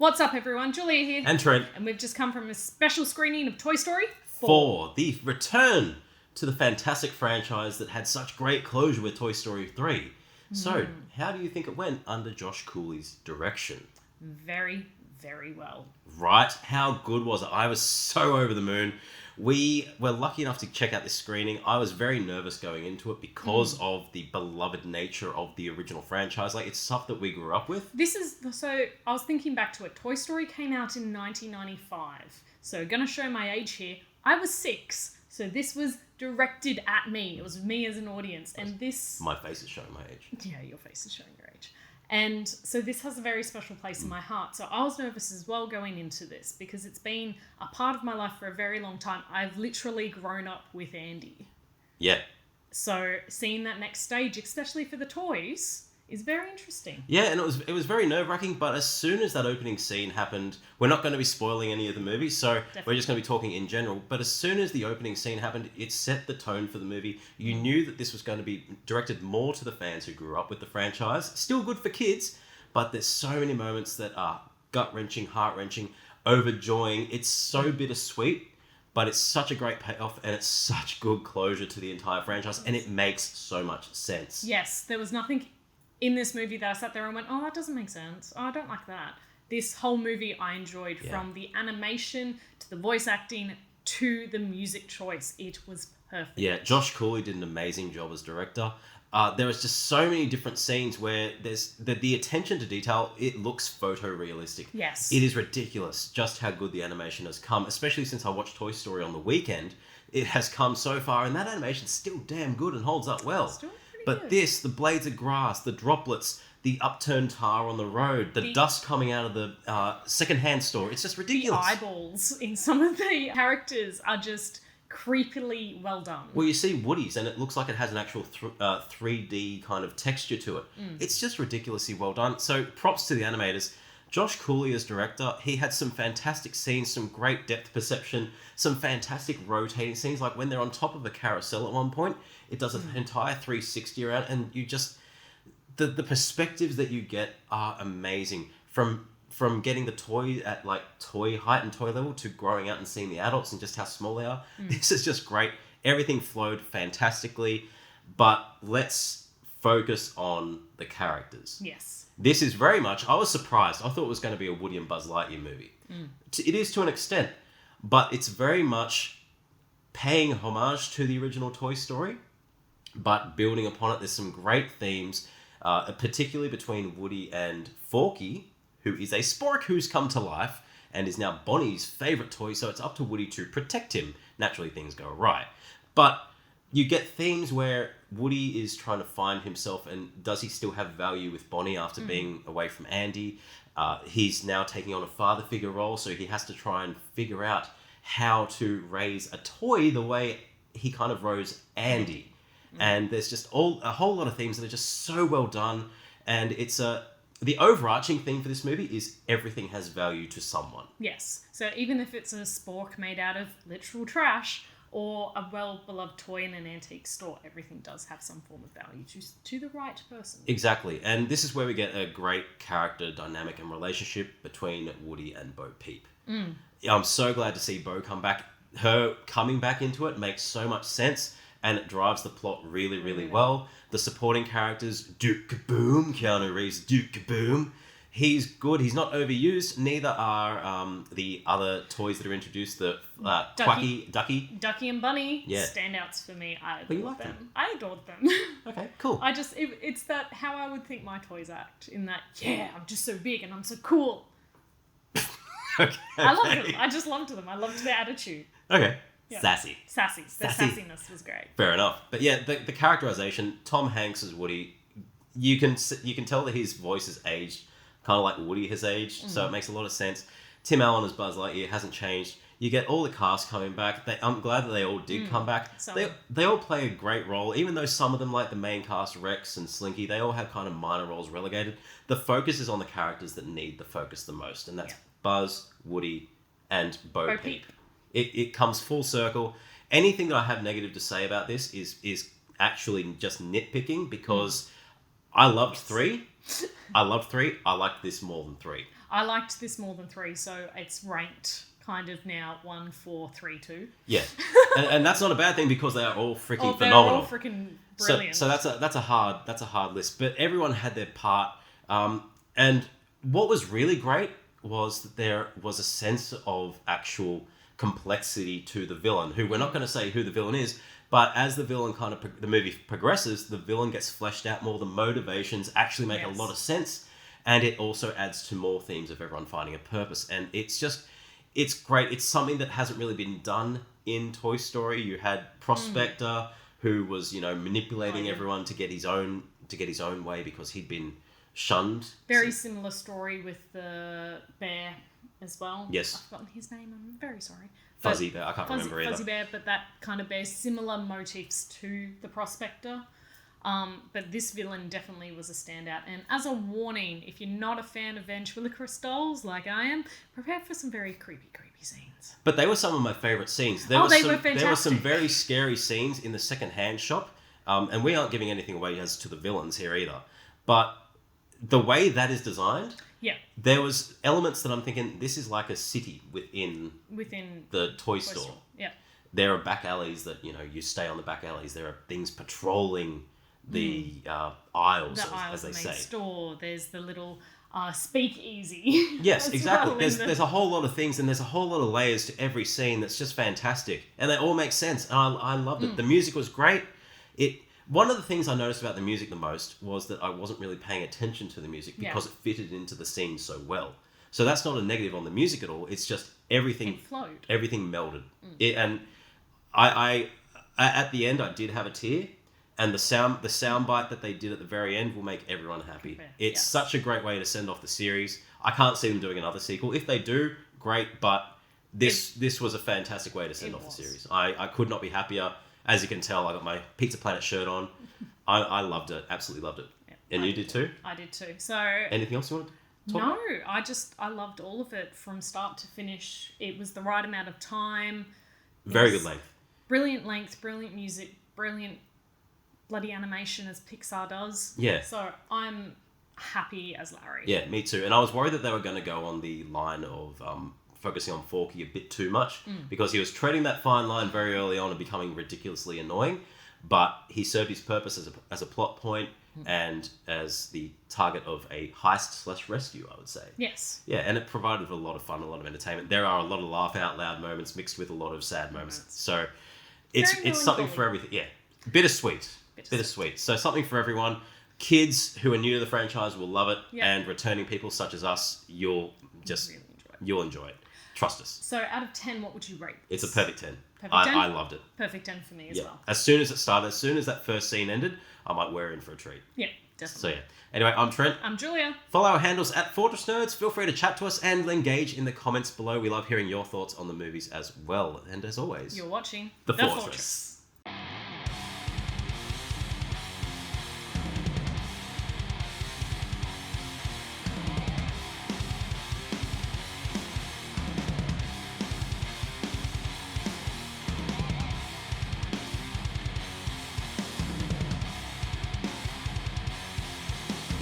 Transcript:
What's up, everyone? Julia here. And Trent. And we've just come from a special screening of Toy Story 4. The return to the fantastic franchise that had such great closure with Toy Story 3. So, how do you think it went under Josh Cooley's direction? Very, very well. Right? How good was it? I was so over the moon. We were lucky enough to check out this screening. I was very nervous going into it because of the beloved nature of the original franchise. Like, it's stuff that we grew up with. I was thinking back to it. Toy Story came out in 1995. So, gonna show my age here. I was 6. So this was directed at me. It was me as an audience. And this... My face is showing my age. Yeah, your face is showing your age. And so this has a very special place in my heart. So I was nervous as well going into this because it's been a part of my life for a very long time. I've literally grown up with Andy. Yeah. So seeing that next stage, especially for the toys, is very interesting. Yeah, and it was very nerve-wracking, but as soon as that opening scene happened, we're not going to be spoiling any of the movie, so Definitely. We're just going to be talking in general, but as soon as the opening scene happened, it set the tone for the movie. You knew that this was going to be directed more to the fans who grew up with the franchise. Still good for kids, but there's so many moments that are gut-wrenching, heart-wrenching, overjoying. It's so bittersweet, but it's such a great payoff, and it's such good closure to the entire franchise, and it makes so much sense. Yes, there was nothing in this movie that I sat there and went, oh, that doesn't make sense. Oh, I don't like that. This whole movie I enjoyed from the animation to the voice acting to the music choice. It was perfect. Yeah, Josh Cooley did an amazing job as director. There was just so many different scenes where there's the attention to detail. It looks photorealistic. Yes. It is ridiculous just how good the animation has come, especially since I watched Toy Story on the weekend. It has come so far, and that animation's still damn good and holds up well. But this, the blades of grass, the droplets, the upturned tar on the road, the dust coming out of the secondhand store, it's just ridiculous. The eyeballs in some of the characters are just creepily well done. Well, you see Woody's and it looks like it has an actual 3D kind of texture to it. It's just ridiculously well done. So props to the animators. Josh Cooley as director, he had some fantastic scenes, some great depth perception, some fantastic rotating scenes, like when they're on top of a carousel at one point, it does an entire 360 around, and you just... The perspectives that you get are amazing. From getting the toy at like toy height and toy level to growing out and seeing the adults and just how small they are. This is just great. Everything flowed fantastically, but let's focus on the characters. Yes. This is very much... I was surprised. I thought it was going to be a Woody and Buzz Lightyear movie. It is to an extent, but it's very much paying homage to the original Toy Story, but building upon it. There's some great themes, particularly between Woody and Forky, who is a spork who's come to life and is now Bonnie's favourite toy, so it's up to Woody to protect him. Naturally, things go right. But you get themes where Woody is trying to find himself, and does he still have value with Bonnie after being away from Andy? He's now taking on a father figure role, so he has to try and figure out how to raise a toy the way he kind of rose Andy. And there's just a whole lot of themes that are just so well done, and it's the overarching theme for this movie is everything has value to someone. Yes. So even if it's a spork made out of literal trash, or a well-beloved toy in an antique store, everything does have some form of value to the right person. Exactly. And this is where we get a great character dynamic and relationship between Woody and Bo Peep. I'm so glad to see Bo come back. Her coming back into it makes so much sense, and it drives the plot really, really well. The supporting characters, Duke Kaboom, Keanu Reeves, Duke Kaboom. He's good. He's not overused. Neither are the other toys that are introduced. The Ducky and Bunny. Yeah. Standouts for me. I adored them. Them? I adored them. Okay, cool. It's that how I would think my toys act. In that, I'm just so big and I'm so cool. Okay. I loved them. I just loved them. I loved their attitude. Okay. Yeah. Sassy. Their sassiness was great. Fair enough. But yeah, the characterization, Tom Hanks as Woody, you can tell that his voice has aged kind of like Woody has aged, so it makes a lot of sense. Tim Allen as Buzz Lightyear hasn't changed. You get all the cast coming back. I'm glad that they all did come back. They all play a great role, even though some of them, like the main cast, Rex and Slinky, they all have kind of minor roles relegated. The focus is on the characters that need the focus the most, and that's Buzz, Woody, and Bo Peep. It comes full circle. Anything that I have negative to say about this is actually just nitpicking, because I loved 3. I liked this more than 3. I liked this more than 3, so it's ranked kind of now 1, 4, 3, 2. Yeah, and that's not a bad thing because they are all freaking They're phenomenal. all freaking brilliant. So that's a hard list, but everyone had their part. And what was really great was that there was a sense of actual complexity to the villain, who we're not going to say who the villain is, but as the villain the movie progresses, the villain gets fleshed out more. The motivations actually make a lot of sense, and it also adds to more themes of everyone finding a purpose. And it's great. It's something that hasn't really been done in Toy Story. You had Prospector, who was manipulating everyone to get his own way because he'd been shunned. Very similar story with the bear as well. Yes. I've forgotten his name. I'm very sorry. Fuzzy Bear. I can't remember either. Fuzzy Bear, but that kind of bears similar motifs to the Prospector. But this villain definitely was a standout. And as a warning, if you're not a fan of ventriloquist dolls like I am, prepare for some very creepy scenes. But they were some of my favourite scenes. They were fantastic. There were some very scary scenes in the second-hand shop. And we aren't giving anything away as to the villains here either. But the way that is designed, there was elements that I'm thinking, this is like a city within the toy store. Yeah. There are back alleys that, you stay on the back alleys. There are things patrolling the aisles, as they say. Store. There's the little speakeasy. Yes, exactly. There's a whole lot of things, and there's a whole lot of layers to every scene that's just fantastic, and they all make sense. And I loved it. The music was great. One of the things I noticed about the music the most was that I wasn't really paying attention to the music because it fitted into the scene so well. So that's not a negative on the music at all. It's just everything flowed. Everything melded. And I at the end I did have a tear. And the sound bite that they did at the very end will make everyone happy. It's such a great way to send off the series. I can't see them doing another sequel. If they do, great. But this was a fantastic way to send off the series. I could not be happier. As you can tell, I got my Pizza Planet shirt on. I loved it. Absolutely loved it. Yeah, and you did too? I did too. So anything else you want to talk about? No, I loved all of it from start to finish. It was the right amount of time. Very good length. Brilliant length, brilliant music, brilliant bloody animation as Pixar does. Yeah. So I'm happy as Larry. Yeah, me too. And I was worried that they were going to go on the line of focusing on Forky a bit too much because he was treading that fine line very early on and becoming ridiculously annoying. But he served his purpose as a plot point and as the target of a heist/rescue, I would say. Yes. Yeah, and it provided a lot of fun, a lot of entertainment. There are a lot of laugh out loud moments mixed with a lot of sad moments. So it's something for everything. Yeah, bittersweet. So something for everyone. Kids who are new to the franchise will love it, and returning people such as us, you'll enjoy it. Trust us. So out of 10, what would you rate this? It's a perfect 10. Perfect 10? I loved it. Perfect 10 for me as well. As soon as it started, as soon as that first scene ended, I might wear in for a treat. Yeah, definitely. So yeah. Anyway, I'm Trent. I'm Julia. Follow our handles at Fortress Nerds. Feel free to chat to us and engage in the comments below. We love hearing your thoughts on the movies as well. And as always, you're watching The Fortress.